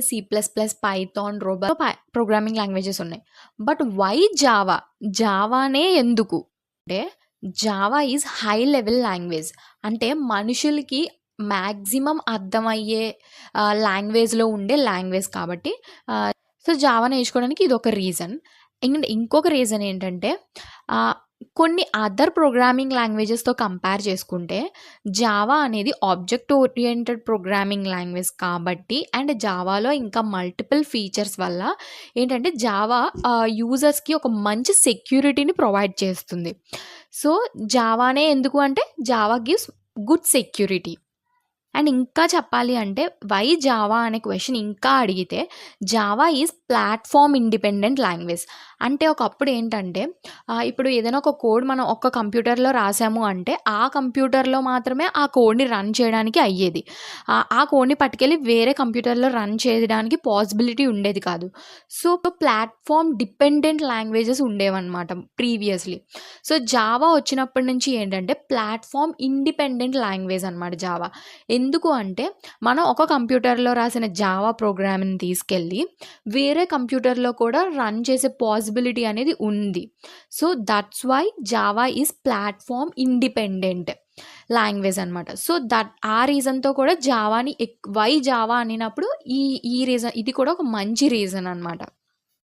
C plus plus, Python, programming languages ఉన్నాయి. But why Java? జావానే ఎందుకు అంటే Java is high level language. అంటే మనుషులకి మ్యాక్సిమం అర్థమయ్యే లాంగ్వేజ్లో ఉండే లాంగ్వేజ్ కాబట్టి సో జావా నేర్చుకోవడానికి ఇది ఒక రీజన్. అండ్ ఇంకొక రీజన్ ఏంటంటే కొన్ని అదర్ ప్రోగ్రామింగ్ లాంగ్వేజెస్తో కంపేర్ చేసుకుంటే జావా అనేది ఆబ్జెక్ట్ ఓరియంటెడ్ ప్రోగ్రామింగ్ లాంగ్వేజ్ కాబట్టి అండ్ జావాలో ఇంకా మల్టిపుల్ ఫీచర్స్ వల్ల ఏంటంటే జావా యూజర్స్కి ఒక మంచి సెక్యూరిటీని ప్రొవైడ్ చేస్తుంది. సో జావానే ఎందుకు అంటే Java gives good security. And ఇంకా చెప్పాలి అంటే వై జావా అనే క్వశ్చన్ ఇంకా అడిగితే Java is platform independent language. అంటే ఒకప్పుడు ఏంటంటే ఇప్పుడు ఏదైనా ఒక కోడ్ మనం ఒక్క కంప్యూటర్లో రాసాము అంటే ఆ కంప్యూటర్లో మాత్రమే ఆ కోడ్ని రన్ చేయడానికి అయ్యేది. ఆ కోడ్ని పట్టుకెళ్ళి వేరే కంప్యూటర్లో రన్ చేయడానికి పాసిబిలిటీ ఉండేది కాదు. సో ప్లాట్ఫామ్ డిపెండెంట్ లాంగ్వేజెస్ ఉండేవన్నమాట ప్రీవియస్లీ. సో జావా వచ్చినప్పటి నుంచి ఏంటంటే ప్లాట్ఫామ్ ఇండిపెండెంట్ లాంగ్వేజ్ అనమాట జావా. ఎందుకు అంటే మనం ఒక కంప్యూటర్లో రాసిన జావా ప్రోగ్రామ్ని తీసుకెళ్ళి వేరే కంప్యూటర్లో కూడా రన్ చేసే పాసిబిలిటీ అనేది ఉంది. So that's why Java is platform independent language అనమాట. సో ఆ రీజన్తో కూడా జావాని వై జావా అనినప్పుడు ఈ రీజన్ ఇది కూడా ఒక మంచి రీజన్ అనమాట.